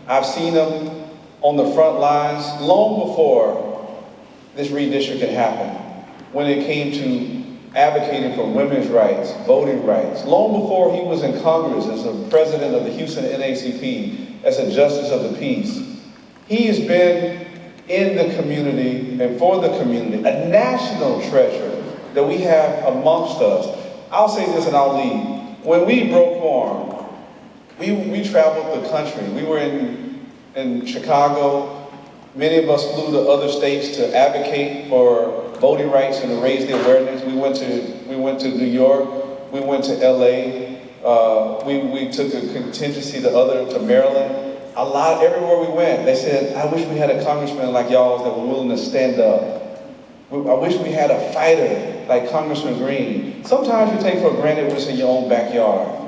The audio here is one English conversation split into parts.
I've seen him on the front lines long before this redistricting happened, when it came to advocating for women's rights, voting rights, long before he was in Congress as the president of the Houston NAACP, as a justice of the peace. He has been in the community and for the community, a national treasure that we have amongst us. I'll say this and I'll leave. When we broke quorum, we traveled the country. We were in Chicago. Many of us flew to other states to advocate for voting rights and to raise the awareness. We went to New York. We went to LA. We took a contingency to Maryland. Everywhere we went, they said, I wish we had a congressman like y'all that were willing to stand up. I wish we had a fighter like Congressman Green. Sometimes you take for granted what's in your own backyard.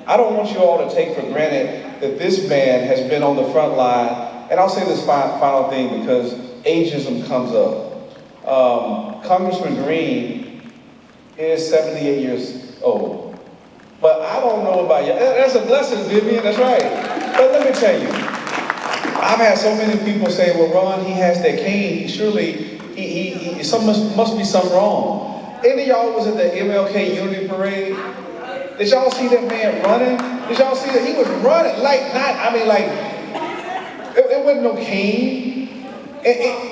I don't want you all to take for granted that this man has been on the front line. And I'll say this final thing because ageism comes up. Congressman Green is 78 years old. But I don't know about you. That's a blessing, Vivian, that's right. But let me tell you, I've had so many people say, well, Ron, he has that cane. Surely, must be something wrong. Any of y'all was at the MLK Unity Parade? Did y'all see that man running? Did y'all see that? He was running it wasn't no cane.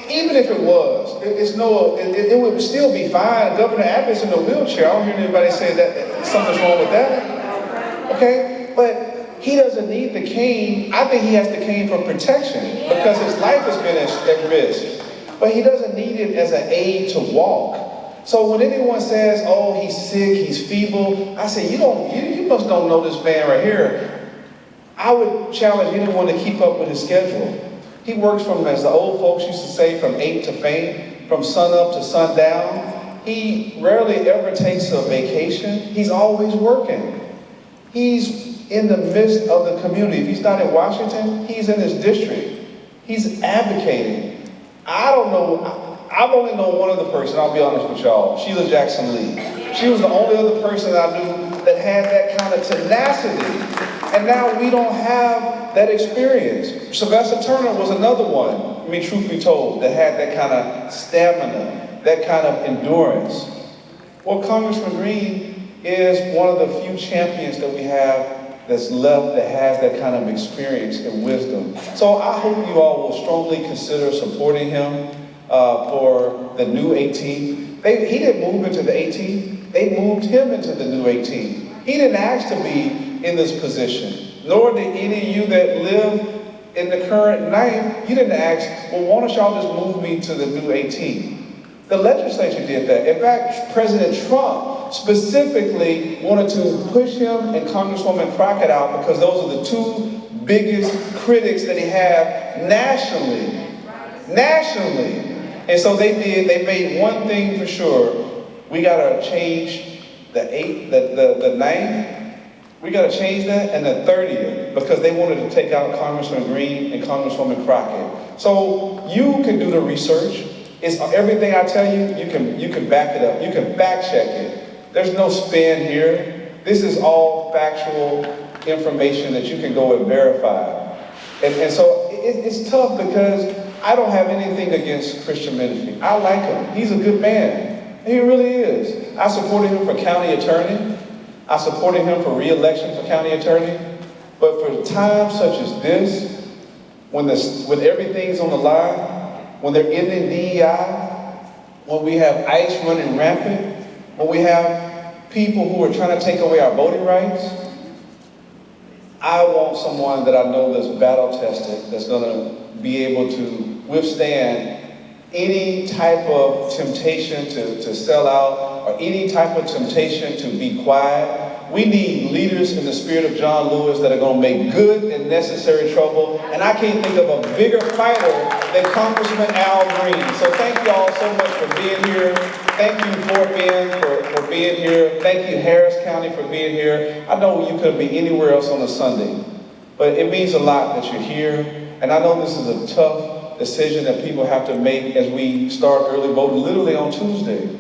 Even if it was, it would still be fine. Governor Abbott's in a wheelchair. I don't hear anybody say that something's wrong with that. Okay? But he doesn't need the cane. I think he has the cane for protection because his life has been at risk. But he doesn't need it as an aid to walk. So when anyone says, oh, he's sick, he's feeble, I say, you must don't know this man right here. I would challenge anyone to keep up with his schedule. He works from, as the old folks used to say, from 8 to fame, from sun up to sundown. He rarely ever takes a vacation. He's always working. He's in the midst of the community. If he's not in Washington, he's in his district. He's advocating. I don't know. I've only known one other person, I'll be honest with y'all, Sheila Jackson Lee. She was the only other person I knew that had that kind of tenacity. And now we don't have that experience. Sylvester Turner was another one, truth be told, that had that kind of stamina, that kind of endurance. Well, Congressman Green is one of the few champions that we have that's left that has that kind of experience and wisdom. So I hope you all will strongly consider supporting him for the new 18th. He didn't move into the 18th. They moved him into the new 18th. He didn't ask to be in this position, nor did any of you that live in the current 9th. You didn't ask, well, why don't y'all just move me to the new 18th? The legislature did that. In fact, President Trump specifically wanted to push him and Congresswoman Crockett out because those are the two biggest critics that he had nationally. And so they did. They made one thing for sure. We got to change the 9th. We got to change that, and the 30th, because they wanted to take out Congressman Green and Congresswoman Crockett. So you can do the research. It's everything I tell you. You can back it up. You can fact check it. There's no spin here. This is all factual information that you can go and verify. And so it's tough because I don't have anything against Christian ministry. I like him. He's a good man. He really is. I supported him for county attorney. I supported him for re-election for county attorney. But for times such as this, when everything's on the line, when they're ending DEI, when we have ICE running rampant, when we have people who are trying to take away our voting rights, I want someone that I know that's battle-tested, that's going to be able to withstand any type of temptation to sell out or any type of temptation to be quiet. We need leaders in the spirit of John Lewis that are going to make good and necessary trouble. And I can't think of a bigger fighter than Congressman Al Green. So thank you all so much for being here. Thank you, Fort Bend, for being here. Thank you, Harris County, for being here. I know you couldn't be anywhere else on a Sunday, but it means a lot that you're here. And I know this is a tough decision that people have to make as we start early voting, literally on Tuesday.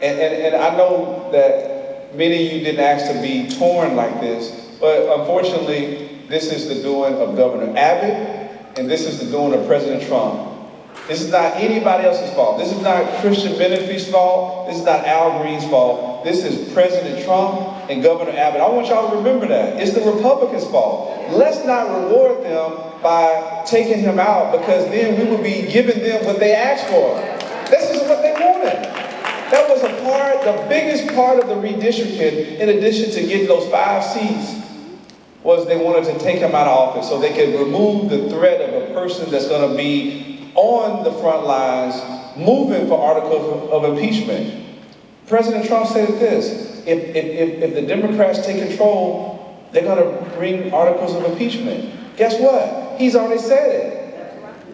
And I know that many of you didn't ask to be torn like this, but unfortunately, this is the doing of Governor Abbott, and this is the doing of President Trump. This is not anybody else's fault. This is not Christian Menifee's fault. This is not Al Green's fault. This is President Trump and Governor Abbott. I want y'all to remember that. It's the Republicans' fault. Let's not reward them by taking him out, because then we would be giving them what they asked for. This is what they wanted. That was a part, the biggest part of the redistricting, in addition to getting those 5 seats, was they wanted to take him out of office so they could remove the threat of a person that's going to be on the front lines moving for articles of impeachment. President Trump said this: if the Democrats take control, they're going to bring articles of impeachment. Guess what? He's already said it.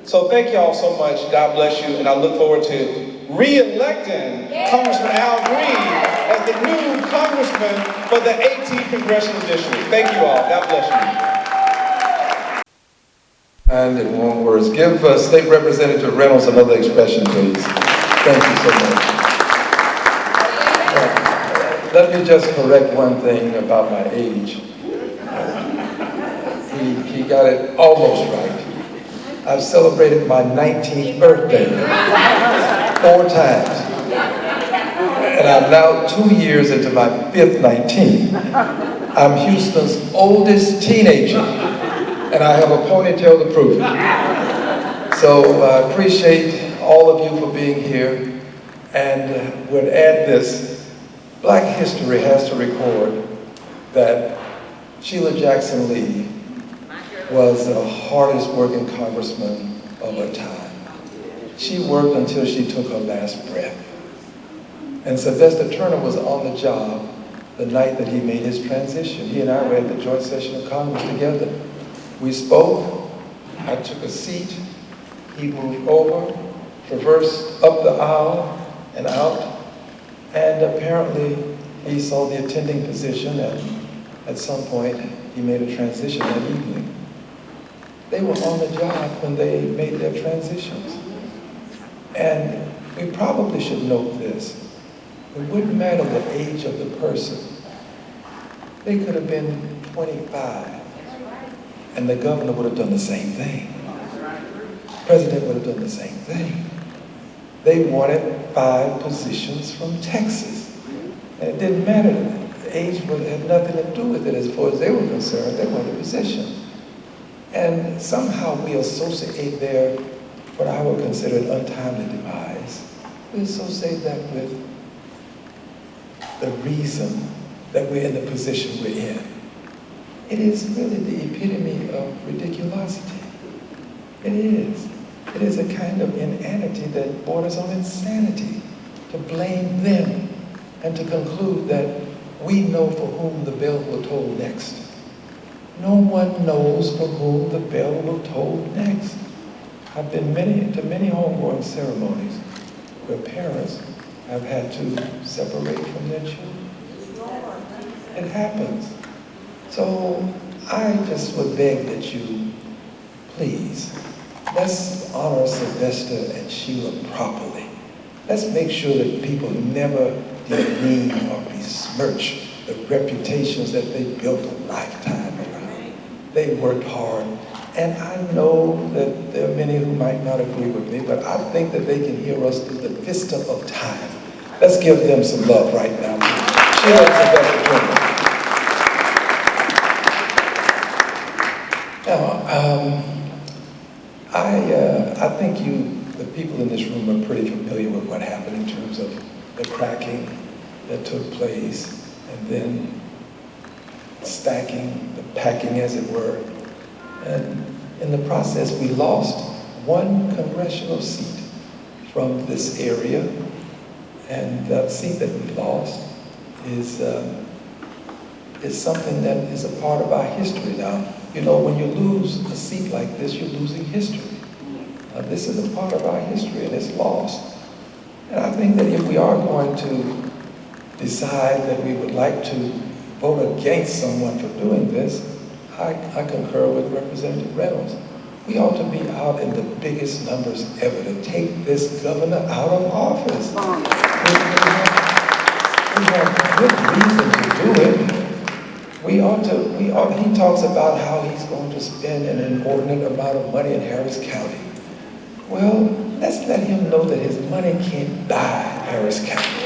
So thank y'all so much. God bless you. And I look forward to re-electing Congressman Al Green as the new congressman for the 18th Congressional District. Thank you all. God bless you. And in warm words, give State Representative Reynolds another expression, please. Thank you so much. Let me just correct one thing about my age. He got it almost right. I've celebrated my 19th birthday 4 times. And I'm now 2 years into my 5th 19th. I'm Houston's oldest teenager, and I have a ponytail to prove it. So I appreciate all of you for being here, and would add this: Black history has to record that Sheila Jackson Lee was the hardest working congressman of her time. She worked until she took her last breath. And Sylvester Turner was on the job the night that he made his transition. He and I were at the joint session of Congress together. We spoke, I took a seat, he moved over, traversed up the aisle and out, and apparently he saw the attending position, and at some point he made a transition that evening. They were on the job when they made their transitions. And we probably should note this: it wouldn't matter the age of the person. They could have been 25, and the governor would have done the same thing. The president would have done the same thing. They wanted 5 positions from Texas. And it didn't matter. The age had nothing to do with it as far as they were concerned. They wanted a position. And somehow we associate their, what I would consider an untimely demise, we associate that with the reason that we're in the position we're in. It is really the epitome of ridiculosity. It is. It is a kind of inanity that borders on insanity, to blame them and to conclude that we know for whom the bell will toll next. No one knows for whom the bell will toll next. I've been to many homegoing ceremonies where parents have had to separate from their children. It happens. So I just would beg that you, please, let's honor Sylvester and Sheila properly. Let's make sure that people never demean or besmirch the reputations that they built a lifetime around. They worked hard. And I know that there are many who might not agree with me, but I think that they can hear us through the vista of time. Let's give them some love right now. Sheila and Sylvester Turner. Now, I think the people in this room are pretty familiar with what happened in terms of the cracking that took place, and then stacking, the packing as it were. And in the process, we lost 1 congressional seat from this area, and that seat that we lost is something that is a part of our history now. You know, when you lose a seat like this, you're losing history. This is a part of our history, and it's lost. And I think that if we are going to decide that we would like to vote against someone for doing this, I concur with Representative Reynolds. We ought to be out in the biggest numbers ever to take this governor out of office. We have good reason to do it. he talks about how he's going to spend an inordinate amount of money in Harris County. Well, let's let him know that his money can't buy Harris County.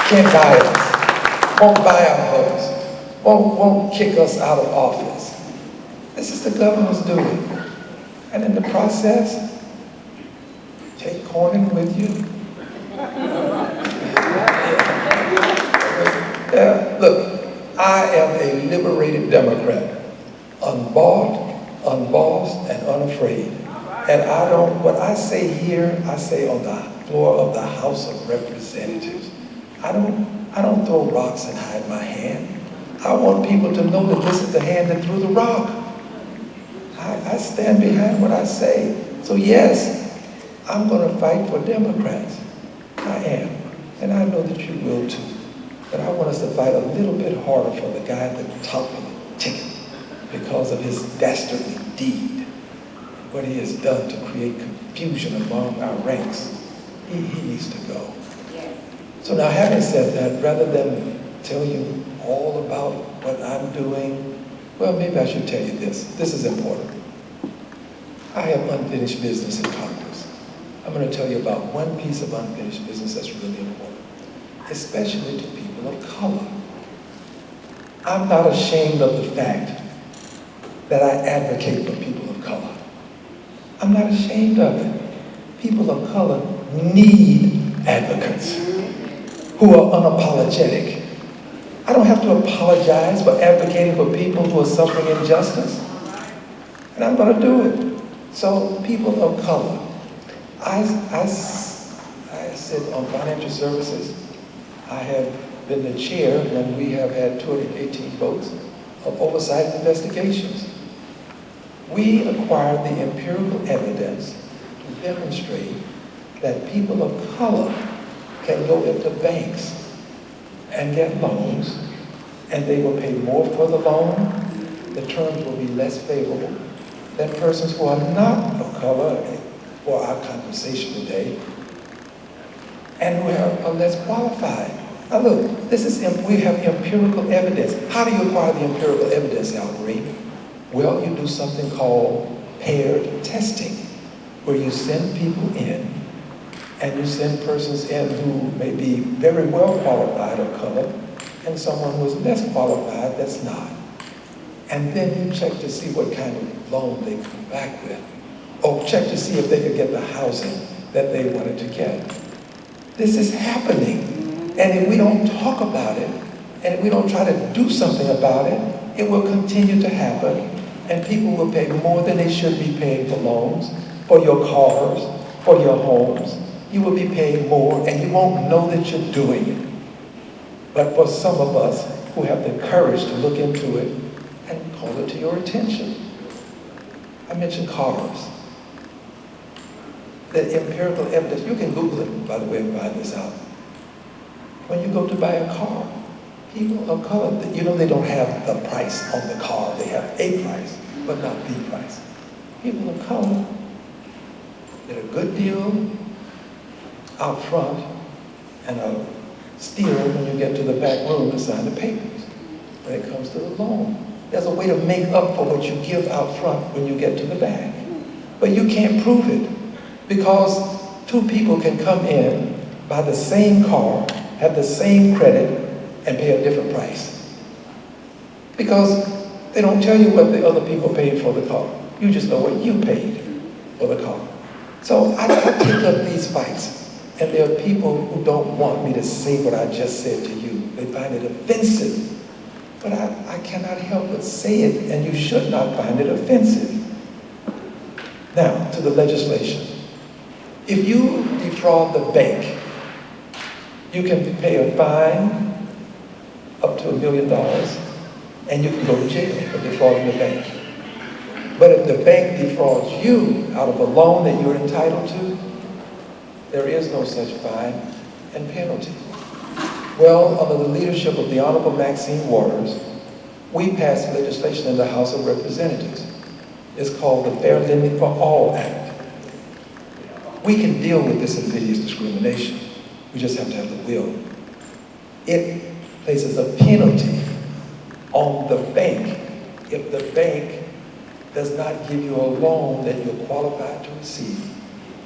Can't buy us. Won't buy our votes. Won't kick us out of office. This is the governor's doing. And in the process, take Cornyn with you. Look, I am a liberated Democrat, unbought, unbossed, and unafraid. And what I say here, I say on the floor of the House of Representatives. I don't throw rocks and hide my hand. I want people to know that this is the hand that threw the rock. I stand behind what I say. So yes, I'm going to fight for Democrats. I am. And I know that you will too. But I want us to fight a little bit harder for the guy at the top of the ticket because of his dastardly deed, what he has done to create confusion among our ranks. He needs to go. So now, having said that, rather than tell you all about what I'm doing, well, maybe I should tell you this. This is important. I have unfinished business in Congress. I'm going to tell you about one piece of unfinished business that's really important, especially to people of color. I'm not ashamed of the fact that I advocate for people of color. I'm not ashamed of it. People of color need advocates who are unapologetic. I don't have to apologize for advocating for people who are suffering injustice, and I'm going to do it. So, people of color, I sit on financial services. I have been the chair when we have had 218 votes of oversight investigations. We acquired the empirical evidence to demonstrate that people of color can go into banks and get loans, and they will pay more for the loan. The terms will be less favorable than persons who are not of color for our conversation today, and who are less qualified. Now look, we have empirical evidence. How do you acquire the empirical evidence, Al-Green? Well, you do something called paired testing, where you send people in, and you send persons in who may be very well qualified of color, and someone who is less qualified that's not. And then you check to see what kind of loan they come back with, or check to see if they could get the housing that they wanted to get. This is happening, and if we don't talk about it, and if we don't try to do something about it, it will continue to happen, and people will pay more than they should be paying for loans, for your cars, for your homes. You will be paying more, and you won't know that you're doing it. But for some of us who have the courage to look into it and call it to your attention. I mentioned cars. The empirical evidence, you can Google it, by the way, and find this out. When you go to buy a car, people of color, you know they don't have the price on the car. They have a price, but not the price. People of color get a good deal out front and a steal when you get to the back room to sign the papers. When it comes to the loan, there's a way to make up for what you give out front when you get to the back. But you can't prove it, because two people can come in, buy the same car, have the same credit, and pay a different price. Because they don't tell you what the other people paid for the car. You just know what you paid for the car. So I take up these fights. And there are people who don't want me to say what I just said to you. They find it offensive. But I cannot help but say it, and you should not find it offensive. Now, to the legislation. If you defraud the bank, you can pay a fine up to $1 million, and you can go to jail for defrauding the bank. But if the bank defrauds you out of a loan that you're entitled to, there is no such fine and penalty. Well, under the leadership of the Honorable Maxine Waters, we passed legislation in the House of Representatives. It's called the Fair Lending for All Act. We can deal with this invidious discrimination. We just have to have the will. It places a penalty on the bank if the bank does not give you a loan that you're qualified to receive.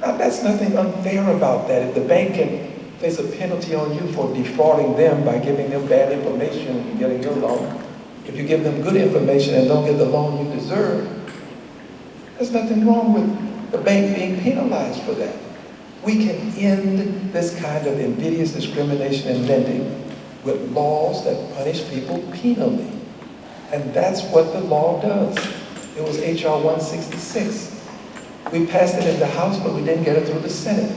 Now, that's nothing unfair about that. If the bank can place a penalty on you for defrauding them by giving them bad information and getting your loan, if you give them good information and don't get the loan you deserve, there's nothing wrong with the bank being penalized for that. We can end this kind of invidious discrimination in lending with laws that punish people penally. And that's what the law does. It was H.R. 166. We passed it in the House, but we didn't get it through the Senate.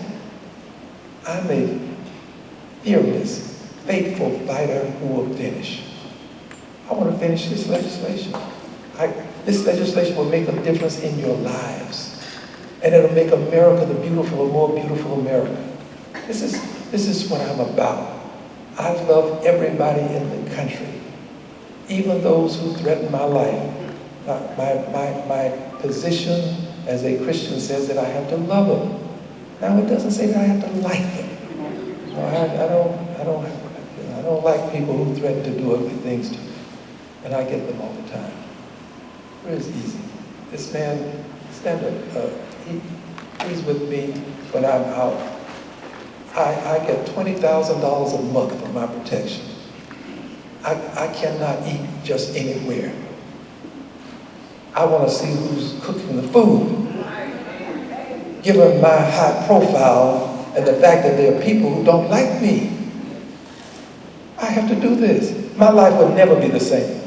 I'm a fearless, faithful fighter who will finish. I want to finish this legislation. This legislation will make a difference in your lives. And it'll make America the beautiful, more beautiful America. This is what I'm about. I love everybody in the country, even those who threaten my life. My position as a Christian says that I have to love them. Now, it doesn't say that I have to like them. No, I don't like people who threaten to do ugly things to me. And I get them all the time. It's easy. This man, stand up, he's with me when I'm out. I get $20,000 a month for my protection. I cannot eat just anywhere. I want to see who's cooking the food. Given my high profile and the fact that there are people who don't like me, I have to do this. My life will never be the same.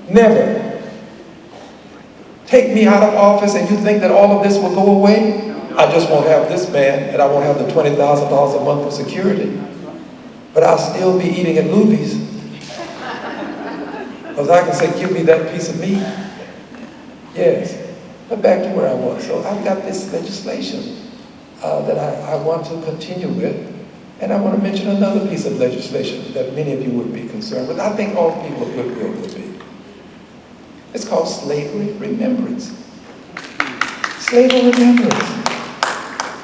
Never. Take me out of office and you think that all of this will go away? I just won't have this man and I won't have the $20,000 a month for security. But I'll still be eating at Luby's. Because I can say, give me that piece of meat. Yes. But back to where I was. So I've got this legislation that I want to continue with. And I want to mention another piece of legislation that many of you would be concerned with. I think all people of goodwill would be. It's called slavery remembrance. Slavery remembrance.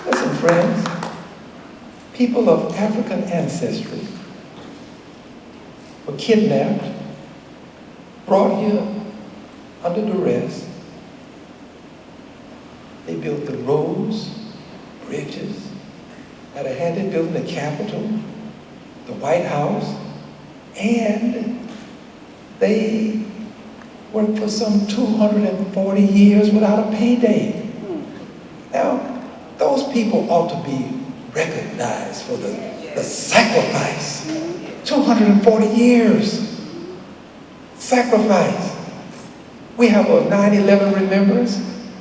Listen, friends. People of African ancestry were kidnapped, brought here under duress. They built the roads, bridges, had a hand in building the Capitol, the White House, and they worked for some 240 years without a payday. Now, those people ought to be recognized for the sacrifice. 240 years. Sacrifice. We have a 9/11 remembrance.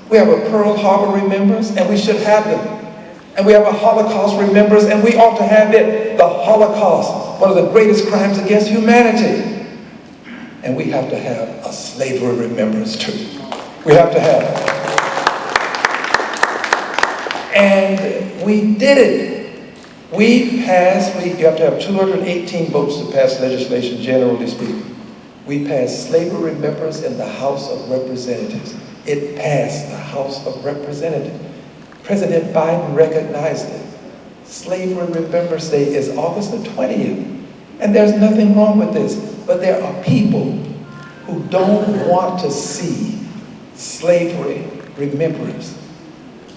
We have a Pearl Harbor remembrance, and we should have them. And we have a Holocaust remembrance, and we ought to have it. The Holocaust, one of the greatest crimes against humanity. And we have to have a slavery remembrance too. We have to have it. And we did it. You have to have 218 votes to pass legislation, generally speaking. We passed slavery remembrance in the House of Representatives. It passed the House of Representatives. President Biden recognized it. Slavery Remembrance Day is August the 20th. And there's nothing wrong with this. But there are people who don't want to see slavery remembrance.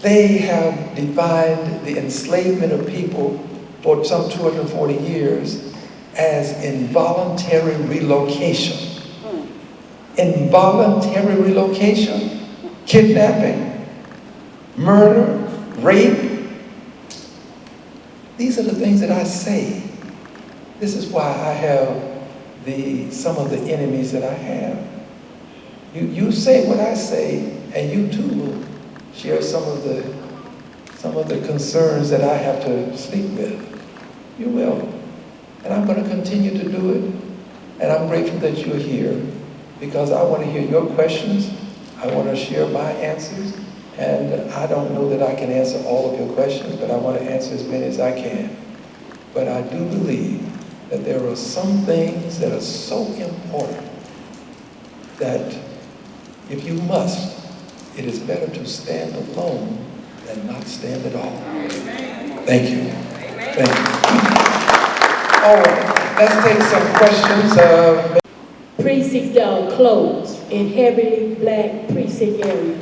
They have defined the enslavement of people for some 240 years as involuntary relocation. Involuntary relocation, kidnapping, murder, rape. These are the things that I say. This is why I have some of the enemies that I have. You say what I say, and you too will share some of the concerns that I have to sleep with. You will. And I'm going to continue to do it. And I'm grateful that you're here because I want to hear your questions. I want to share my answers. And I don't know that I can answer all of your questions, but I want to answer as many as I can. But I do believe that there are some things that are so important that if you must, it is better to stand alone than not stand at all. Thank you. Thank you. All right, let's take some questions. precincts that are closed in heavily black precinct areas.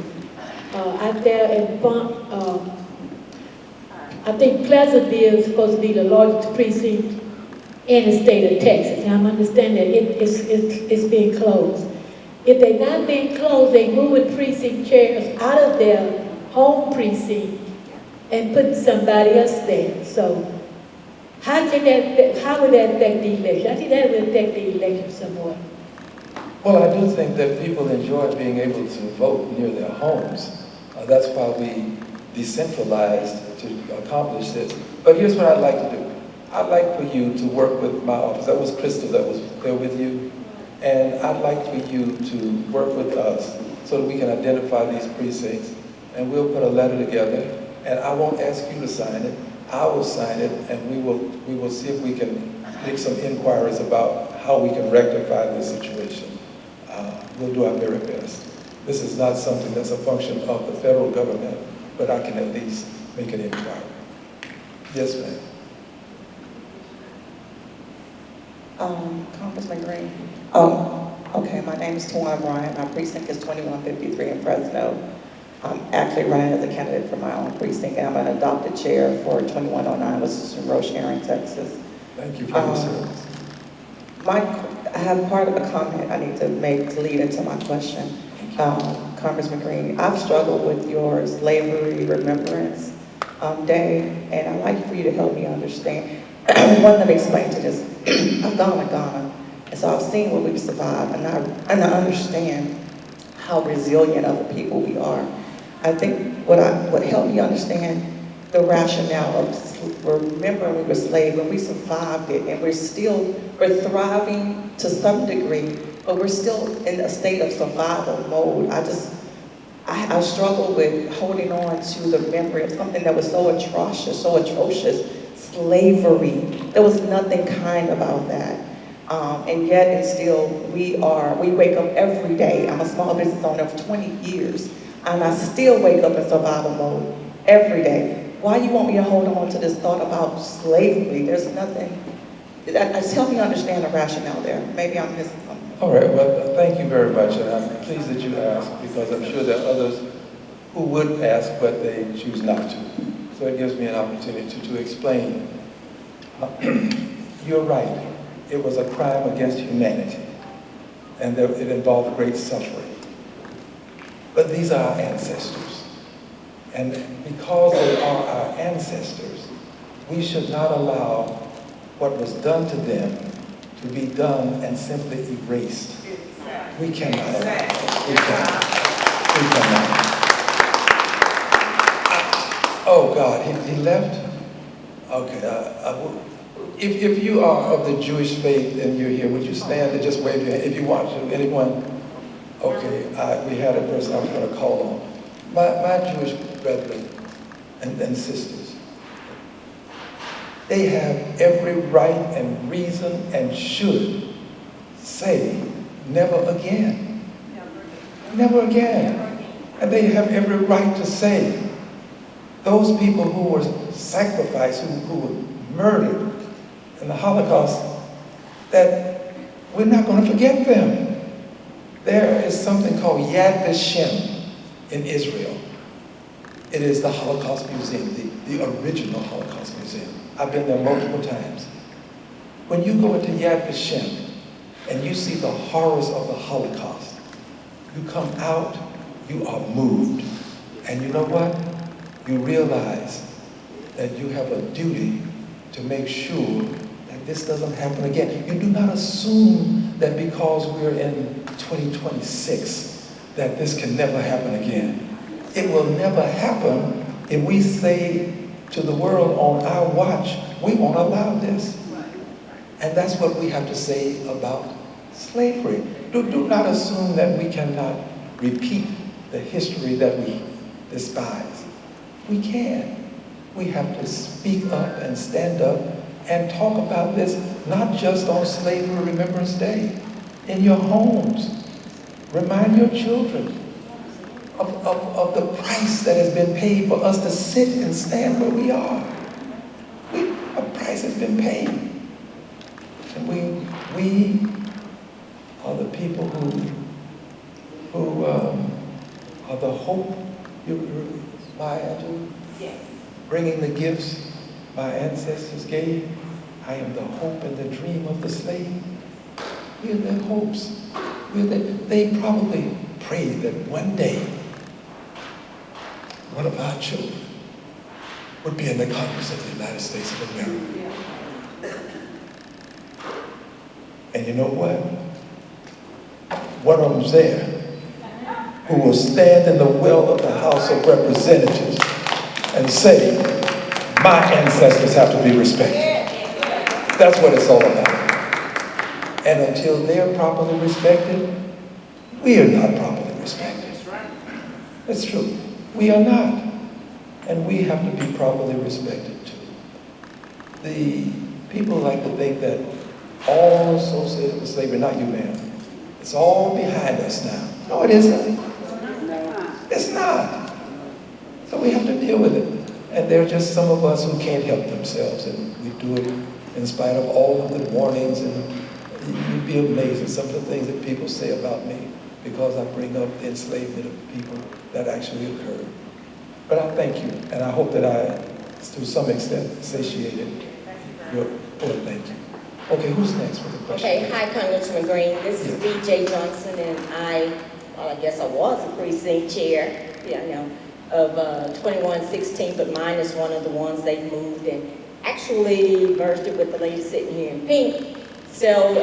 Out there in I think Pleasantville is supposed to be the largest precinct in the state of Texas. And I'm understanding that it's being closed. If they're not being closed, they moving precinct chairs out of their home precinct and putting somebody else there. So how would that affect the election? I think that would affect the election somewhat. Well, I do think that people enjoy being able to vote near their homes. That's why we decentralized to accomplish this. But here's what I'd like to do. I'd like for you to work with my office. That was Crystal that was there with you. And I'd like for you to work with us so that we can identify these precincts. And we'll put a letter together. And I won't ask you to sign it. I will sign it, and we will see if we can make some inquiries about how we can rectify this situation. We'll do our very best. This is not something that's a function of the federal government, but I can at least make an inquiry. Yes, ma'am. Congressman Green. Okay, my name is Tawana Bryant. My precinct is 2153 in Fresno. I'm actually running as a candidate for my own precinct, and I'm an adopted chair for 2109, which is in Roche Aaron, Texas. Thank you for your service. I have part of a comment I need to make to lead into my question. Congressman Green, I've struggled with your Slavery Remembrance Day, and I'd like for you to help me understand. One, let me explain to this. I've gone to Ghana, and so I've seen what we've survived, and I understand how resilient of a people we are. I think what helped me understand the rationale of remembering we were slaves, when we survived it, and we're thriving to some degree, but we're still in a state of survival mode. I struggle with holding on to the memory of something that was so atrocious, slavery. There was nothing kind about that. And yet and still we wake up every day. I'm a small business owner for 20 years, and I still wake up in survival mode every day. Why you want me to hold on to this thought about slavery? There's nothing, just help me understand the rationale there. Maybe I'm missing something. All right, well, thank you very much, and I'm pleased that you asked, because I'm sure there are others who would ask, but they choose not to. So it gives me an opportunity to explain. You're right. It was a crime against humanity, and it involved great suffering. But these are our ancestors. And because they are our ancestors, we should not allow what was done to them to be done and simply erased. We cannot allow that. We cannot. Oh God, he left? Okay, if you are of the Jewish faith and you're here, would you stand and just wave your hand? If you want to, anyone? Okay, we had a person I was going to call on. My Jewish brethren and sisters, they have every right and reason and should say, never again. Never again. And they have every right to say, those people who were sacrificed, who were murdered in the Holocaust, that we're not going to forget them. There is something called Yad Vashem in Israel. It is the Holocaust Museum, the original Holocaust Museum. I've been there multiple times. When you go into Yad Vashem and you see the horrors of the Holocaust, you come out, you are moved. And you know what? You realize that you have a duty to make sure that this doesn't happen again. You do not assume that because we're in 2026 that this can never happen again. It will never happen if we say to the world on our watch, we won't allow this. And that's what we have to say about slavery. Do not assume that we cannot repeat the history that we despise. We can. We have to speak up and stand up and talk about this, not just on Slavery Remembrance Day, in your homes. Remind your children of the price that has been paid for us to sit and stand where we are. A price has been paid. And we are the people people who are the hope, Maya, Yes. bringing the gifts my ancestors gave. I am the hope and the dream of the slave. We're their hopes. They probably prayed that one day one of our children would be in the Congress of the United States of America. And you know what? One of them's there who will stand in the well of the House of Representatives and say, my ancestors have to be respected. That's what it's all about. And until they're properly respected, we are not properly respected. It's true. We are not. And we have to be properly respected too. The people like to think that all associated with slavery, not you, ma'am, it's all behind us now. No, it isn't. It's not. So we have to deal with it. And there are just some of us who can't help themselves, and we do it in spite of all of the warnings, and you'd be amazed at some of the things that people say about me because I bring up the enslavement of people that actually occurred. But I thank you, and I hope that I, to some extent, satiated your thank you. Okay, who's next with the question? Okay, hi Congressman Green. This is B.J. Johnson, and I guess I was a precinct chair, of 2116, but mine is one of the ones they moved and actually merged it with the lady sitting here in pink. So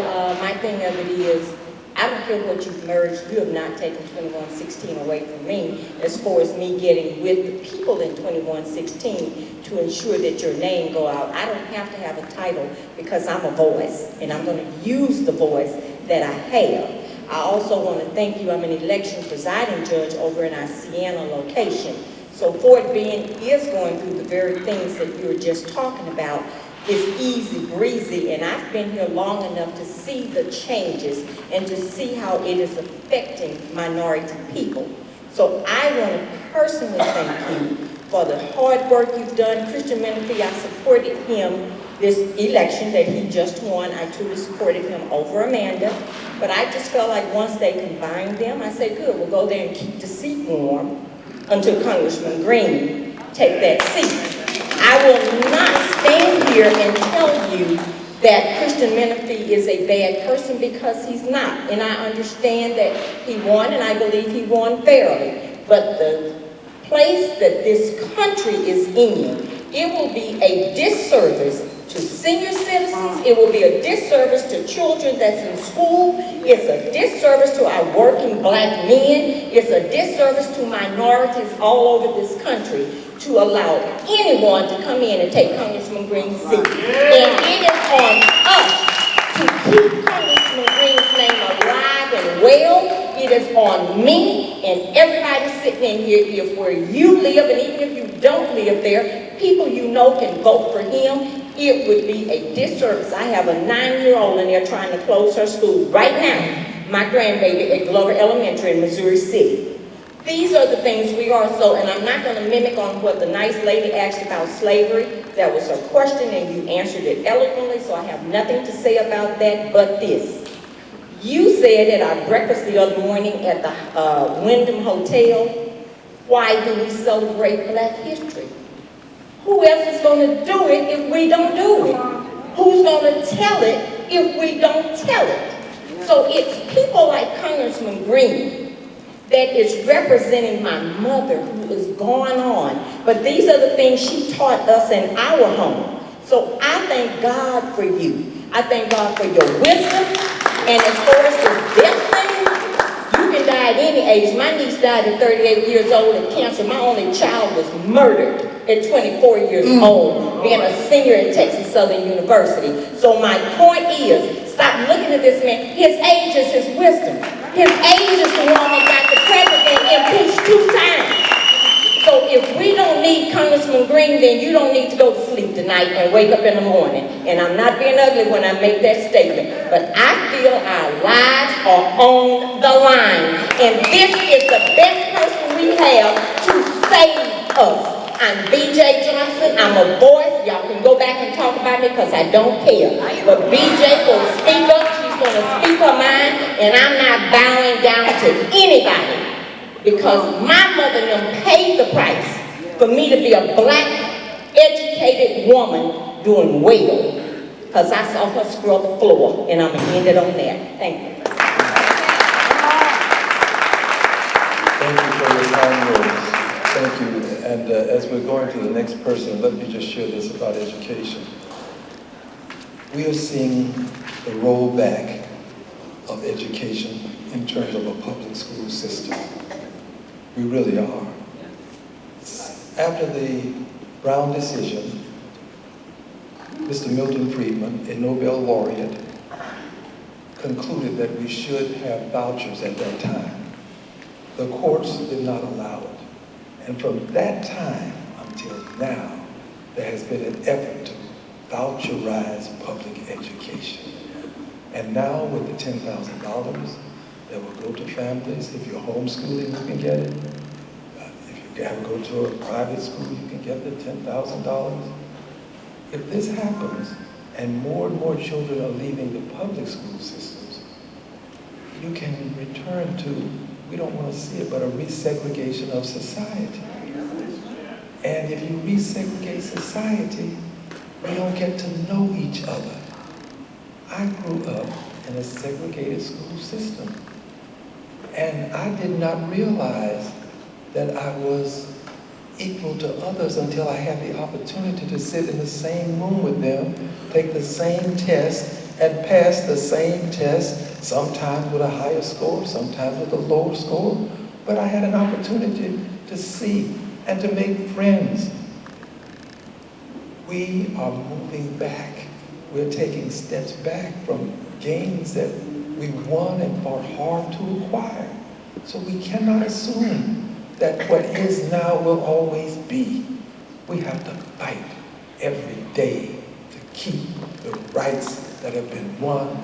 my thing of it is, I don't care what you've merged, you have not taken 2116 away from me as far as me getting with the people in 2116 to ensure that your name go out. I don't have to have a title because I'm a voice, and I'm going to use the voice that I have. I also want to thank you. I'm an election presiding judge over in our Siena location. So for it being is going through the very things that you were just talking about, it's easy breezy, and I've been here long enough to see the changes and to see how it is affecting minority people. So I want to personally thank you for the hard work you've done. Christian Menifee, I supported him this election that he just won. I truly supported him over Amanda, but I just felt like once they combined them, I said, good, we'll go there and keep the seat warm until Congressman Green take that seat. I will not stand here and tell you that Christian Menifee is a bad person, because he's not. And I understand that he won, and I believe he won fairly. But the place that this country is in, it will be a disservice to senior citizens. It will be a disservice to children that's in school. It's a disservice to our working black men. It's a disservice to minorities all over this country to allow anyone to come in and take Congressman Green's seat. And it is on us to keep Congressman Green's name alive and well. It is on me and everybody sitting in here. If where you live, and even if you don't live there, people you know can vote for him, it would be a disservice. I have a 9-year-old in there trying to close her school right now, my grandbaby at Glover Elementary in Missouri City. These are the things we are. So, and I'm not going to mimic on what the nice lady asked about slavery. That was her question, and you answered it eloquently, so I have nothing to say about that but this. You said at our breakfast the other morning at the Wyndham Hotel, why do we celebrate Black History? Who else is going to do it if we don't do it? Who's going to tell it if we don't tell it? So it's people like Congressman Green that is representing my mother who is going on. But these are the things she taught us in our home. So I thank God for you. I thank God for your wisdom. And as far as this death thing, you can die at any age. My niece died at 38 years old of cancer. My only child was murdered at 24 years old, being a senior at Texas Southern University. So my point is, stop looking at this man. His age is his wisdom. His age is the one that got the president impeached 2 times. So if we don't need Congressman Green, then you don't need to go to sleep tonight and wake up in the morning. And I'm not being ugly when I make that statement, but I feel our lives are on the line. And this is the best person we have to save us. I'm B.J. Johnson. I'm a voice. Y'all can go back and talk about me because I don't care. But B.J. will speak up. She's gonna speak her mind, and I'm not bowing down to anybody. Because my mother and them paid the price for me to be a black, educated woman doing well. Because I saw her scrub the floor, and I'm gonna end it on there. Thank you. Thank you for your kind words. Thank you. And as we're going to the next person, let me just share this about education. We are seeing the rollback of education in terms of a public school system. We really are. After the Brown decision, Mr. Milton Friedman, a Nobel laureate, concluded that we should have vouchers at that time. The courts did not allow it. And from that time until now, there has been an effort to voucherize public education. And now with the $10,000 that will go to families, if you're homeschooling, you can get it. If you have to go to a private school, you can get the $10,000. If this happens, and more children are leaving the public school systems, you can return to, we don't want to see it, but a resegregation of society. And if you resegregate society, we don't get to know each other. I grew up in a segregated school system, and I did not realize that I was equal to others until I had the opportunity to sit in the same room with them, take the same test, and pass the same test, sometimes with a higher score, sometimes with a lower score. But I had an opportunity to see and to make friends. We are moving back. We're taking steps back from gains that we won and fought hard to acquire. So we cannot assume that what is now will always be. We have to fight every day to keep the rights that have been won.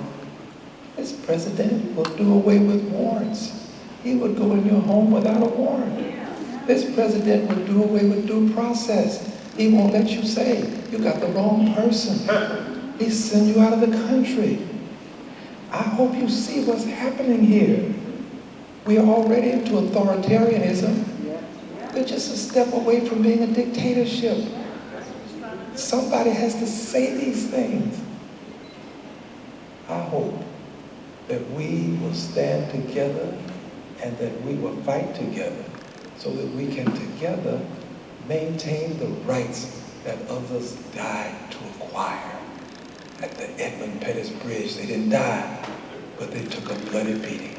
This president will do away with warrants. He would go in your home without a warrant. This president will do away with due process. He won't let you say, you got the wrong person. He send you out of the country. I hope you see what's happening here. We are already into authoritarianism. We're just a step away from being a dictatorship. Somebody has to say these things. I hope that we will stand together and that we will fight together so that we can together maintain the rights that others died to acquire. At the Edmund Pettus Bridge, they didn't die, but they took a bloody beating.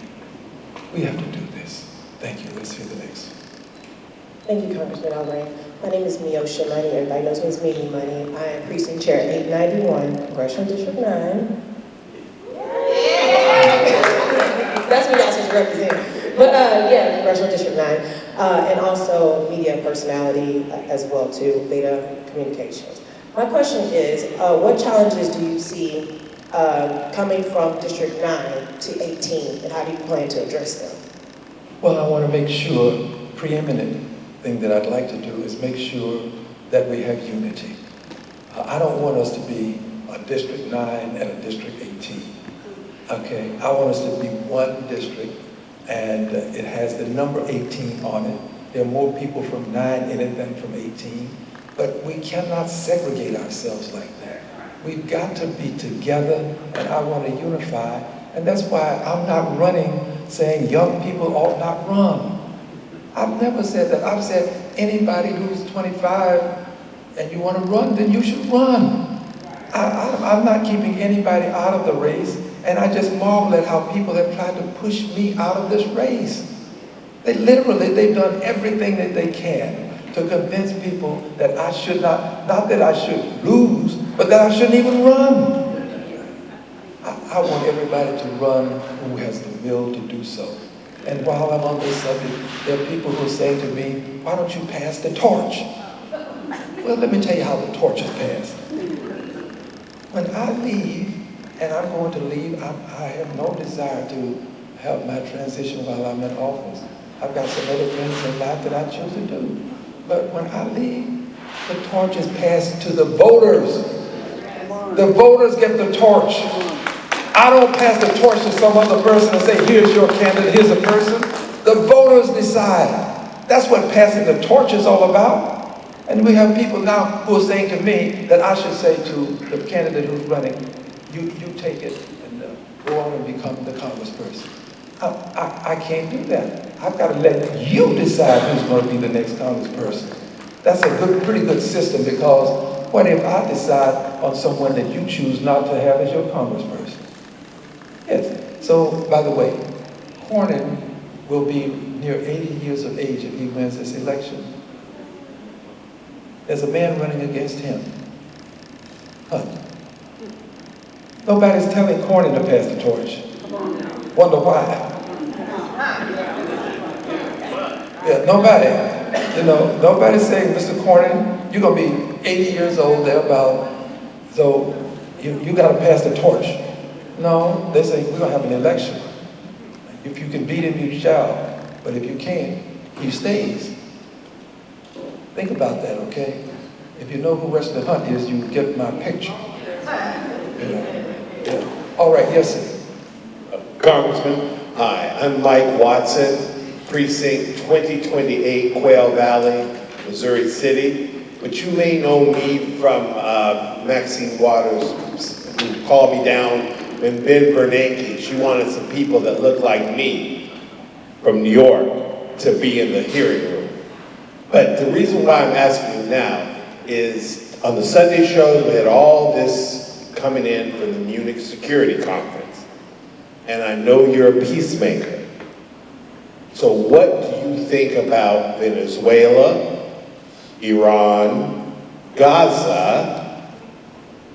We have to do this. Thank you. Let's hear the next. Thank you, Congressman Albright. My name is Miosha Money. Everybody knows me as Meeting Money. I am Precinct Chair 891, Congressional District 9. That's what y'all supposed to represent. But yeah, Congressional District 9. And also media personality as well too, VEDA Communications. My question is, what challenges do you see coming from District 9 to 18, and how do you plan to address them? Well, I want to make sure, preeminent thing that I'd like to do is make sure that we have unity. I don't want us to be a District 9 and a District 18. Okay, I want us to be one district, and it has the number 18 on it. There are more people from 9 in it than from 18, but we cannot segregate ourselves like that. We've got to be together, and I want to unify, and that's why I'm not running saying young people ought not run. I've never said that. I've said anybody who's 25 and you want to run, then you should run. I'm not keeping anybody out of the race, and I just marvel at how people have tried to push me out of this race. They've done everything that they can to convince people that I should not that I should lose, but that I shouldn't even run. I want everybody to run who has the will to do so. And while I'm on this subject, there are people who say to me, why don't you pass the torch? Well, let me tell you how the torch is passed. When I leave, and I'm going to leave, I have no desire to have my transition while I'm in office. I've got some other things in life that I choose to do. But when I leave, the torch is passed to the voters. The voters get the torch. I don't pass the torch to some other person and say, here's your candidate, here's a person. The voters decide. That's what passing the torch is all about. And we have people now who are saying to me that I should say to the candidate who's running, you take it and go on and become the congressperson. I can't do that. I've got to let you decide who's going to be the next congressperson. That's a pretty good system, because what if I decide on someone that you choose not to have as your congressperson? Yes. So, by the way, Cornyn will be near 80 years of age if he wins this election. There's a man running against him. Hunt. Nobody's telling Cornyn to pass the torch. Wonder why? Yeah, nobody's saying, Mr. Cornyn, you're going to be 80 years old, thereabout, so you got to pass the torch. No, they say, we're going to have an election. If you can beat him, you shall. But if you can't, he stays. Think about that, okay? If you know who Wesley Hunt is, you get my picture. Yeah. All right, yes, sir. Congressman, hi, I'm Mike Watson, Precinct 2028, Quail Valley, Missouri City. But you may know me from Maxine Waters, who called me down when Ben Bernanke, she wanted some people that looked like me from New York to be in the hearing room. But the reason why I'm asking you now is on the Sunday shows, we had all this coming in from the Munich Security Conference. And I know you're a peacemaker. So what do you think about Venezuela, Iran, Gaza,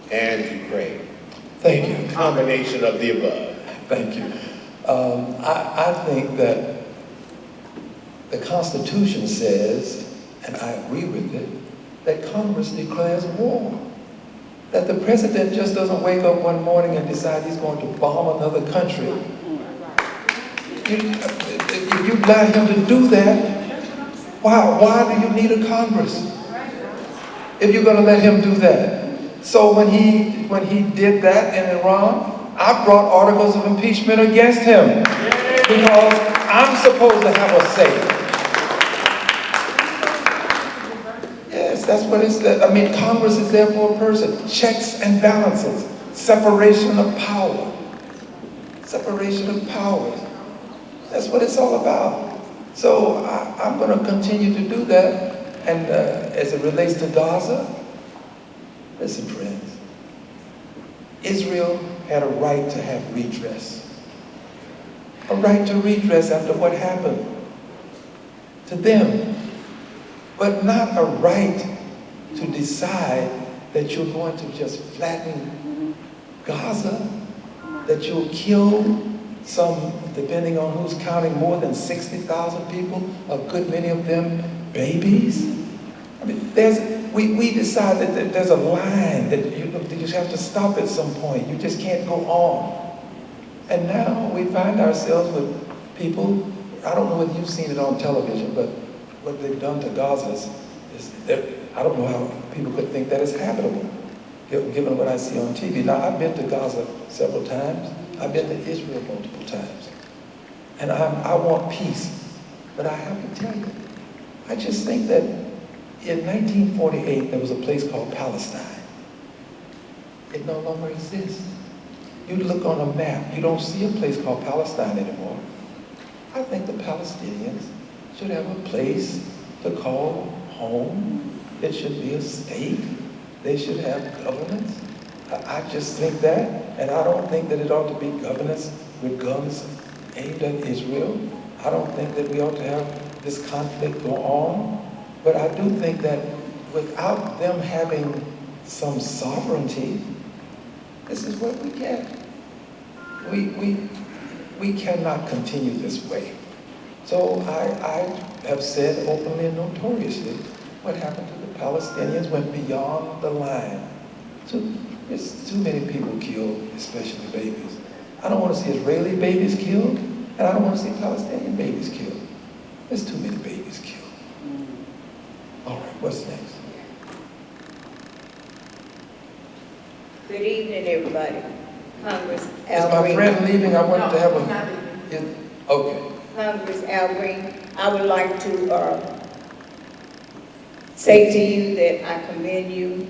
and Ukraine? Thank you. A combination of the above. Thank you. I think that the Constitution says, and I agree with it, that Congress declares war. That the president just doesn't wake up one morning and decide he's going to bomb another country. If you allow him to do that, why do you need a Congress? If you're going to let him do that. So when he did that in Iran, I brought articles of impeachment against him because I'm supposed to have a say. Yes, that's what it's. I mean, Congress is there for a person. Checks and balances, separation of power, separation of powers. That's what it's all about. So I'm going to continue to do that. And as it relates to Gaza, listen, friends, Israel had a right to have redress. A right to redress after what happened to them. But not a right to decide that you're going to just flatten Gaza, that you'll kill some, depending on who's counting, more than 60,000 people, a good many of them babies. I mean, we decided that there's a line that you just have to stop at some point. You just can't go on. And now we find ourselves with people, I don't know whether you've seen it on television, but what they've done to Gaza is I don't know how people could think that is habitable, given what I see on TV. Now, I've been to Gaza several times. I've been to Israel multiple times. And I want peace. But I have to tell you, I just think that in 1948, there was a place called Palestine. It no longer exists. You look on a map, you don't see a place called Palestine anymore. I think the Palestinians should have a place to call home. It should be a state. They should have governance. I just think that, and I don't think that it ought to be governance with guns aimed at Israel. I don't think that we ought to have this conflict go on. But I do think that without them having some sovereignty, this is what we get. We cannot continue this way. So I have said openly and notoriously, what happened to the Palestinians went beyond the line. So there's too many people killed, especially babies. I don't want to see Israeli babies killed, and I don't want to see Palestinian babies killed. There's too many babies killed. All right, what's next? Good evening, everybody. Congress Is Al my Green. friend leaving? I wanted to have okay. Congress Al Green, I would like to say to you that I commend you.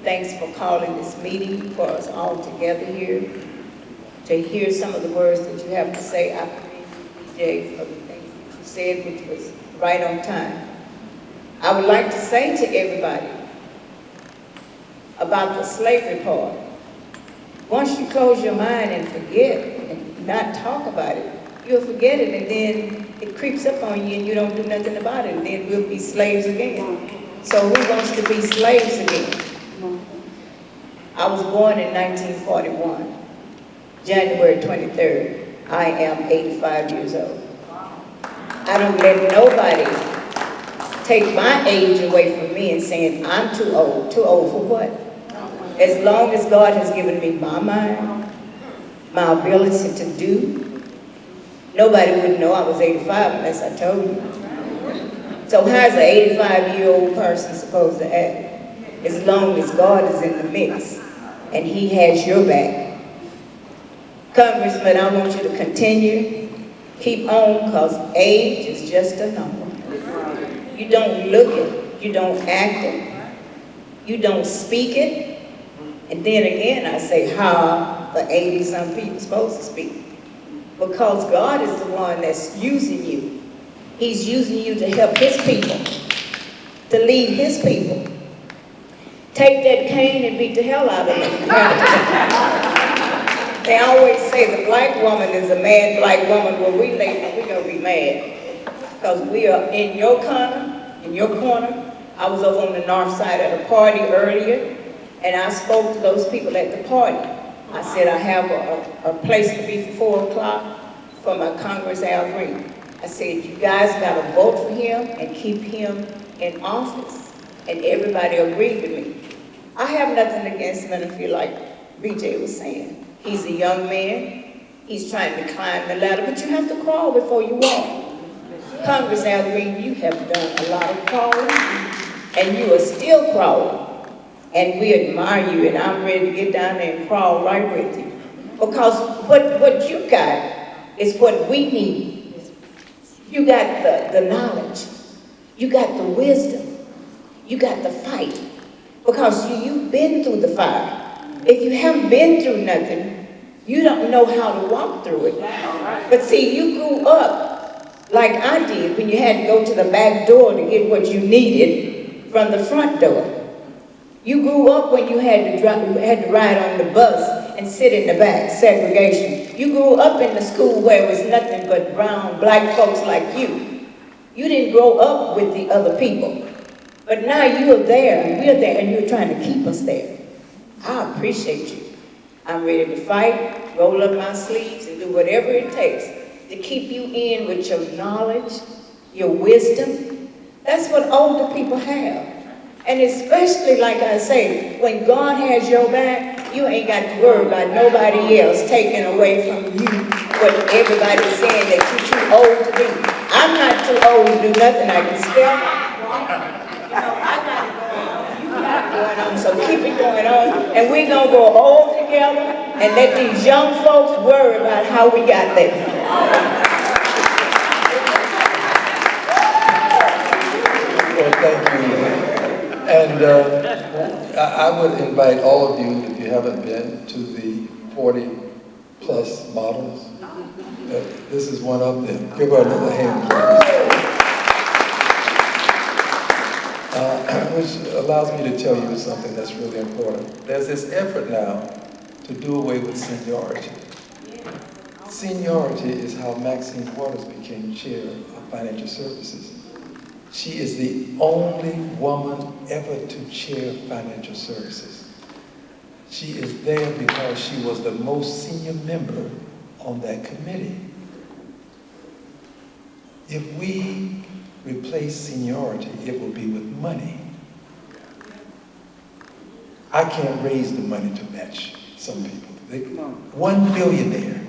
Thanks for calling this meeting for us all together here. To hear some of the words that you have to say, I commend you, BJ, for the things that you said, which was right on time. I would like to say to everybody about the slavery part. Once you close your mind and forget and not talk about it, you'll forget it, and then it creeps up on you and you don't do nothing about it, and then we'll be slaves again. So who wants to be slaves again? I was born in 1941, January 23rd. I am 85 years old. I don't let nobody take my age away from me and saying I'm too old. Too old for what? As long as God has given me my mind, my ability to do, nobody would know I was 85 unless I told you. So how's an 85-year-old person supposed to act? As long as God is in the mix and He has your back. Congressman, I want you to continue. Keep on, because age is just a number. You don't look it, you don't act it, you don't speak it. And then again, I say, how the 80-some people supposed to speak? Because God is the one that's using you. He's using you to help His people, to lead His people. Take that cane and beat the hell out of them. They always say the black woman is a mad black woman. Well, we're going to be mad. Because we are in your corner, I was over on the north side at a party earlier, and I spoke to those people at the party. I said, I have a place to be for 4 o'clock for my Congress Al Green. I said, you guys got to vote for him and keep him in office. And everybody agreed with me. I have nothing against him, and I feel like BJ was saying. He's a young man. He's trying to climb the ladder, but you have to crawl before you walk. Congress Al Green, you have done a lot of crawling, and you are still crawling. And we admire you, and I'm ready to get down there and crawl right with you. Because what you got is what we need. You got the knowledge. You got the wisdom. You got the fight. Because you've been through the fire. If you haven't been through nothing, you don't know how to walk through it. But see, you grew up like I did when you had to go to the back door to get what you needed from the front door. You grew up when you had to ride on the bus and sit in the back, segregation. You grew up in the school where it was nothing but brown, black folks like you. You didn't grow up with the other people. But now you are there, and we're there, and you're trying to keep us there. I appreciate you. I'm ready to fight, roll up my sleeves, and do whatever it takes to keep you in with your knowledge, your wisdom. That's what older people have. And especially, like I say, when God has your back, you ain't got to worry about nobody else taking away from you what everybody's saying that you're too old to do. I'm not too old to do nothing. I can still walk. You know, I got it going on. You got it going on. So keep it going on. And we're going to go all together and let these young folks worry about how we got there. Well, thank you. And I would invite all of you, if you haven't been, to the 40-plus models. This is one of them. Give her another hand, which allows me to tell you something that's really important. There's this effort now to do away with seniority. Seniority is how Maxine Waters became chair of financial services. She is the only woman ever to chair financial services. She is there because she was the most senior member on that committee. If we replace seniority, it will be with money. I can't raise the money to match some people. One billionaire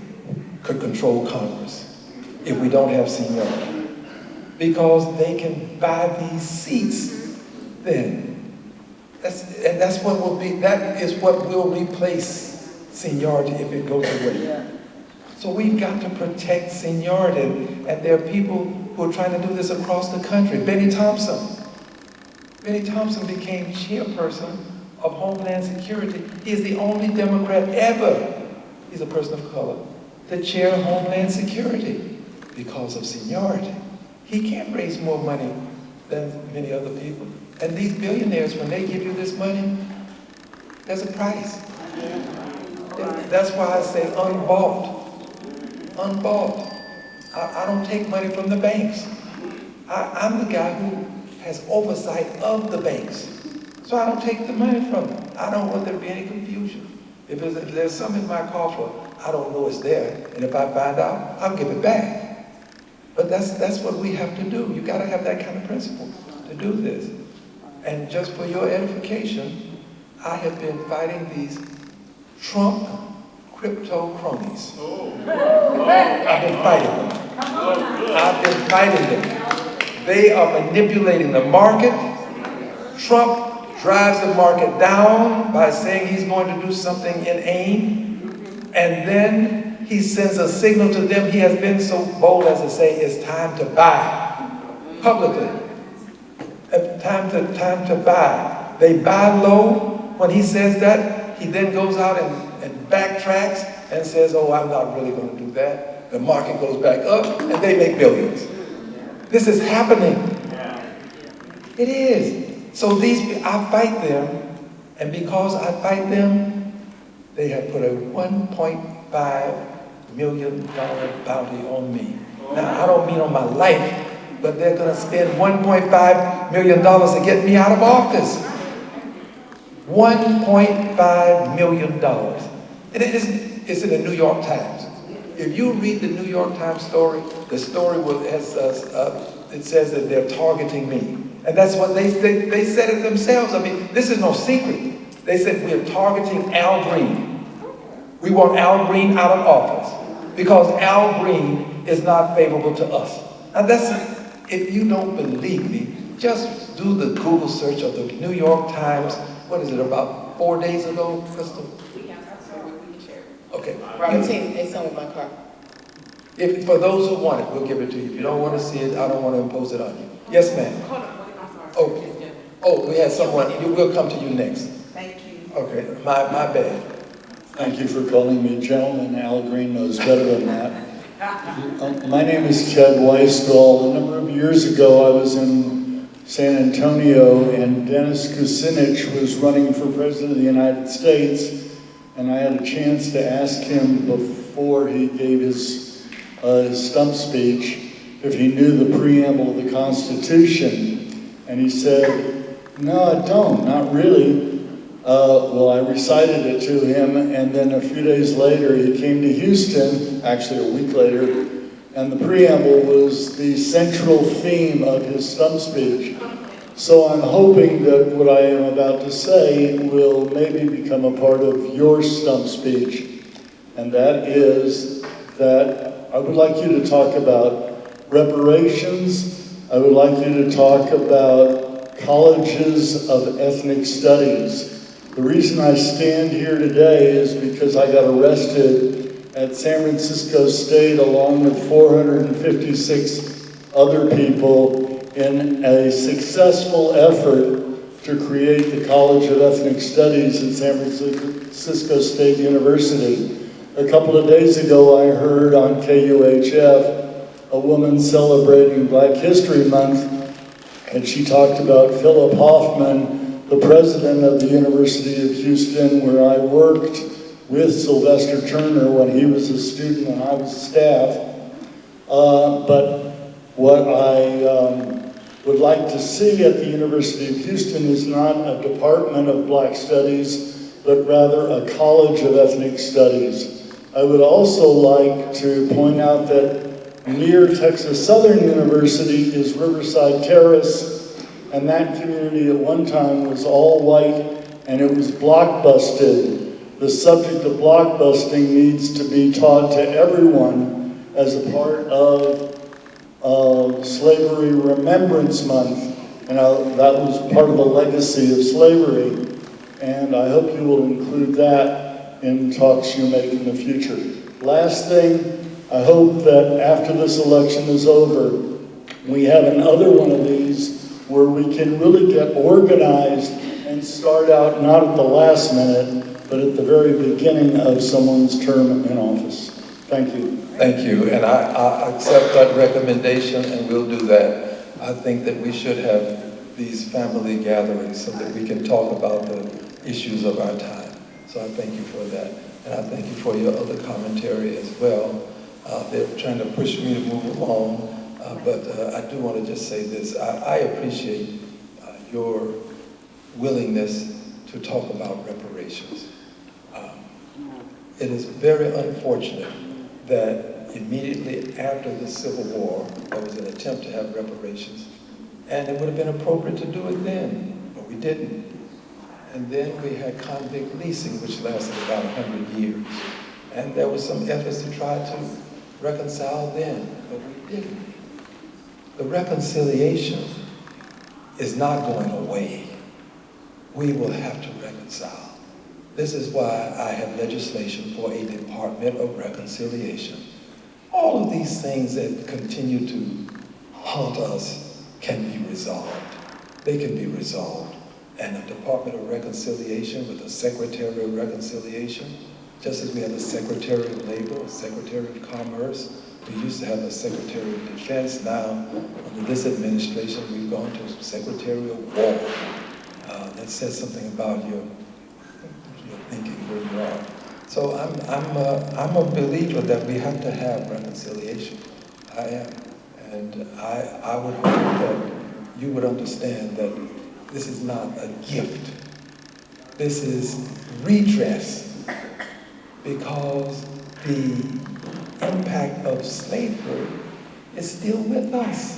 could control Congress if we don't have seniority. Because they can buy these seats then. That is what will replace seniority if it goes away. So we've got to protect seniority, and there are people who are trying to do this across the country. Benny Thompson became chairperson of Homeland Security. He is the only Democrat ever, he's a person of color, to chair Homeland Security because of seniority. He can't raise more money than many other people. And these billionaires, when they give you this money, there's a price. That's why I say unbought. Unbought. I don't take money from the banks. I'm the guy who has oversight of the banks. So I don't take the money from them. I don't want there to be any confusion. If there's something in my coffer, I don't know it's there. And if I find out, I'll give it back. But that's what we have to do. You gotta have that kind of principle to do this. And just for your edification, I have been fighting these Trump crypto cronies. I've been fighting them. I've been fighting them. They are manipulating the market. Trump drives the market down by saying he's going to do something in AIM, and then he sends a signal to them. He has been so bold as to say it's time to buy publicly. Time to buy. They buy low. When he says that, he then goes out and backtracks and says, oh, I'm not really going to do that. The market goes back up and they make billions. This is happening. It is. So I fight them, and because I fight them, they have put a $1.5 million bounty on me. Now, I don't mean on my life, but they're going to spend $1.5 million to get me out of office. $1.5 million. It's in the New York Times. If you read the New York Times story, the story it says that they're targeting me. And that's what they said it themselves. I mean, this is no secret. They said we're targeting Al Green. We want Al Green out of office because Al Green is not favorable to us. Now if you don't believe me, just do the Google search of the New York Times. What is it, about 4 days ago, Crystal? Okay. It's on my car. For those who want it, we'll give it to you. If you don't want to see it, I don't want to impose it on you. Yes, ma'am. Hold on. Oh, we had someone. We'll come to you next. Thank you. Okay, my bad. Thank you for calling me gentleman. Al Green knows better than that. My name is Ted Weisgall. A number of years ago, I was in San Antonio, and Dennis Kucinich was running for President of the United States, and I had a chance to ask him before he gave his stump speech if he knew the preamble of the Constitution, and he said, no, I don't, not really. Well, I recited it to him, and then a few days later he came to Houston, actually a week later, and the preamble was the central theme of his stump speech. So I'm hoping that what I am about to say will maybe become a part of your stump speech, and that is that I would like you to talk about reparations. I would like you to talk about colleges of ethnic studies. The reason I stand here today is because I got arrested at San Francisco State along with 456 other people in a successful effort to create the College of Ethnic Studies at San Francisco State University. A couple of days ago, I heard on KUHF a woman celebrating Black History Month, and she talked about Philip Hoffman, the president of the University of Houston, where I worked with Sylvester Turner when he was a student and I was staff. But what I would like to see at the University of Houston is not a department of Black Studies, but rather a College of Ethnic Studies. I would also like to point out that near Texas Southern University is Riverside Terrace, and that community at one time was all white, and it was blockbusted. The subject of blockbusting needs to be taught to everyone as a part of Slavery Remembrance Month, and that was part of the legacy of slavery, and I hope you will include that in talks you make in the future. Last thing, I hope that after this election is over, we have another one of these where we can really get organized and start out not at the last minute, but at the very beginning of someone's term in office. Thank you. Thank you, and I accept that recommendation, and we'll do that. I think that we should have these family gatherings so that we can talk about the issues of our time. So I thank you for that, and I thank you for your other commentary as well. They're trying to push me to move along, but I do want to just say this. I appreciate your willingness to talk about reparations. It is very unfortunate that immediately after the Civil War, there was an attempt to have reparations, and it would have been appropriate to do it then, but we didn't. And then we had convict leasing, which lasted about 100 years. And there was some efforts to try to reconcile then, but we didn't. The reconciliation is not going away. We will have to reconcile. This is why I have legislation for a Department of Reconciliation. All of these things that continue to haunt us can be resolved. They can be resolved. And a Department of Reconciliation with a Secretary of Reconciliation, just as we have a Secretary of Labor, a Secretary of Commerce, we used to have a Secretary of Defense. Now, under this administration, we've gone to Secretary of War. That says something about your thinking where you are. So I'm a believer that we have to have reconciliation. I am. And I would hope that you would understand that this is not a gift. This is redress, because the impact of slavery is still with us.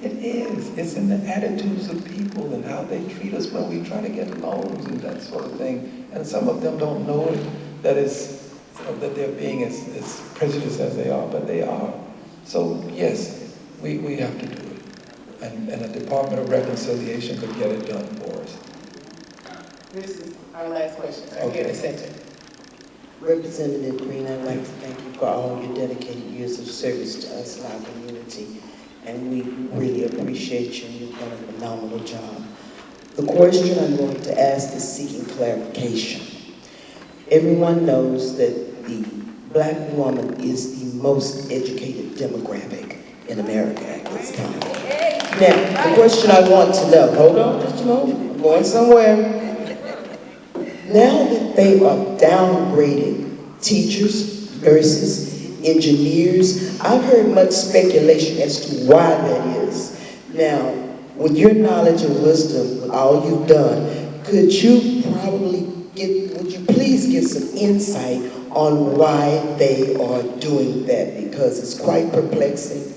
It is. It's in the attitudes of people and how they treat us when we try to get loans and that sort of thing. And some of them don't know it, that is, that they're being as prejudiced as they are, but they are. So yes, we have to do it. And a Department of Reconciliation could get it done for us. This is our last question. Right here in the center. Representative Green, I'd like to thank you for all your dedicated years of service to us and our community. And we really appreciate you. You've done a phenomenal job. The question I'm going to ask is seeking clarification. Everyone knows that the Black woman is the most educated demographic in America at this time. Now, the question I want to know, hold on just a moment, I'm going somewhere. Now that they are downgrading teachers, nurses, engineers, I've heard much speculation as to why that is. Now, with your knowledge and wisdom, with all you've done, would you please give some insight on why they are doing that? Because it's quite perplexing.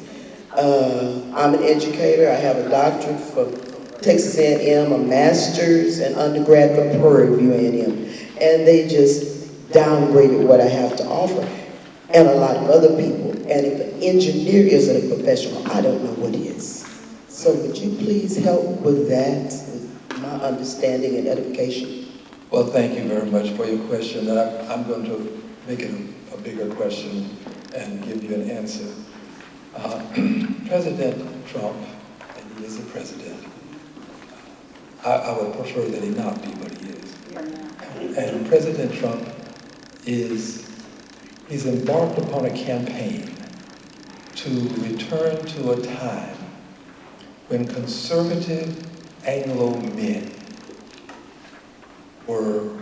I'm an educator. I have a doctorate from Texas A&M, a master's and undergrad from Prairie View A&M. And they just downgraded what I have to offer. And a lot of other people. And if an engineer isn't a professional, I don't know what is. So would you please help with that, with my understanding and edification? Well, thank you very much for your question. And I'm going to make it a bigger question and give you an answer. President Trump, and he is the president, I would prefer that he not be, but he is. And President Trump he's embarked upon a campaign to return to a time when conservative Anglo men were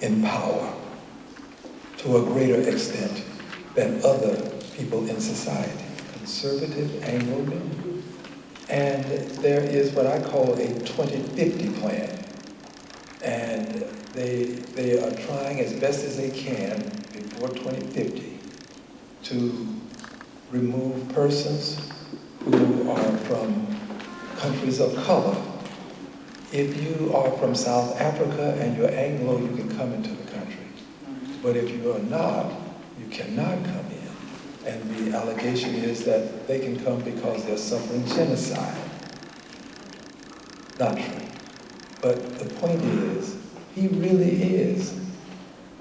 in power to a greater extent than other people in society. Conservative Anglo men. And there is what I call a 2050 plan. And they are trying as best as they can before 2050 to remove persons who are from countries of color. If you are from South Africa and you're Anglo, you can come into the country. But if you are not, you cannot come in. And the allegation is that they can come because they're suffering genocide. Not true. But the point is, he really is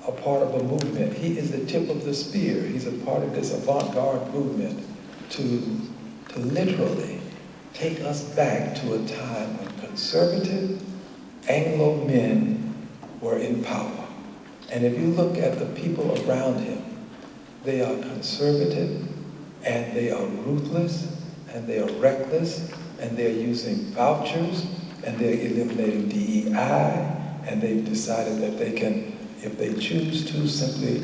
a part of a movement. He is the tip of the spear. He's a part of this avant-garde movement to literally take us back to a time when conservative Anglo men were in power. And if you look at the people around him, they are conservative, and they are ruthless, and they are reckless, and they're using vouchers, and they're eliminating DEI, and they've decided that they can, if they choose to, simply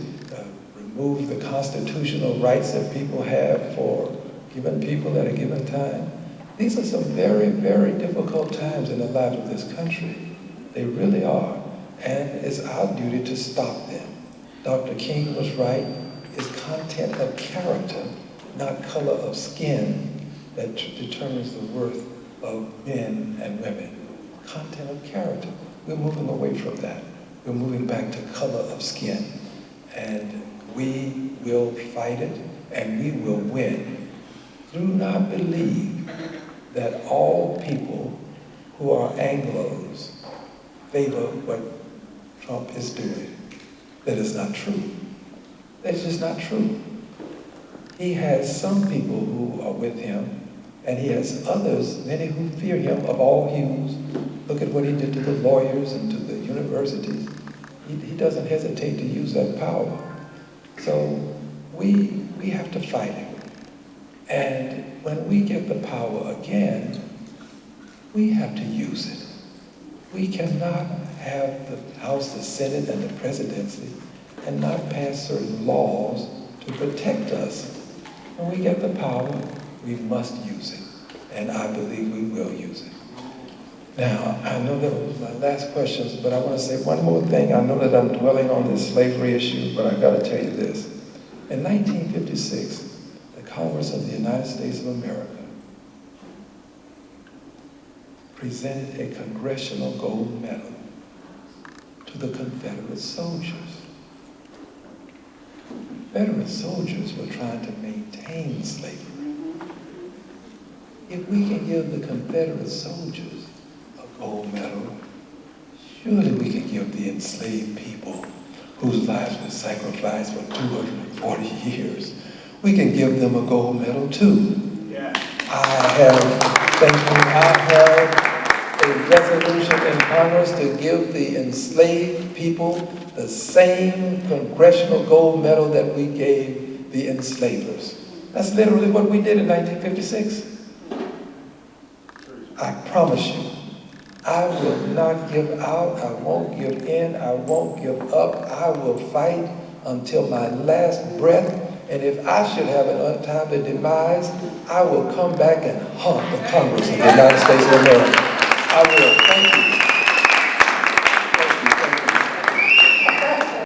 remove the constitutional rights that people have for given people at a given time. These are some very, very difficult times in the life of this country. They really are. And it's our duty to stop them. Dr. King was right. It's content of character, not color of skin, that determines the worth of men and women. Content of character. We're moving away from that. We're moving back to color of skin. And we will fight it, and we will win. Do not believe that all people who are Anglos favor what Trump is doing. That is not true. That's just not true. He has some people who are with him, and he has others, many who fear him of all hues. Look at what he did to the lawyers and to the universities. He doesn't hesitate to use that power. So we have to fight him. And when we get the power again, we have to use it. We cannot have the House, the Senate, and the presidency and not pass certain laws to protect us. When we get the power, we must use it. And I believe we will use it. Now, I know that was my last questions, but I want to say one more thing. I know that I'm dwelling on this slavery issue, but I got to tell you this. In 1956, the Congress of the United States of America presented a congressional gold medal to the Confederate soldiers. Confederate soldiers were trying to maintain slavery. If we can give the Confederate soldiers a gold medal, surely we can give the enslaved people whose lives were sacrificed for 240 years. We can give them a gold medal too. Yeah. I have a resolution in Congress to give the enslaved people the same congressional gold medal that we gave the enslavers. That's literally what we did in 1956. I promise you, I will not give out, I won't give in, I won't give up. I will fight until my last breath, and if I should have an untimely demise, I will come back and haunt the Congress of the United States of America. I will. Thank you.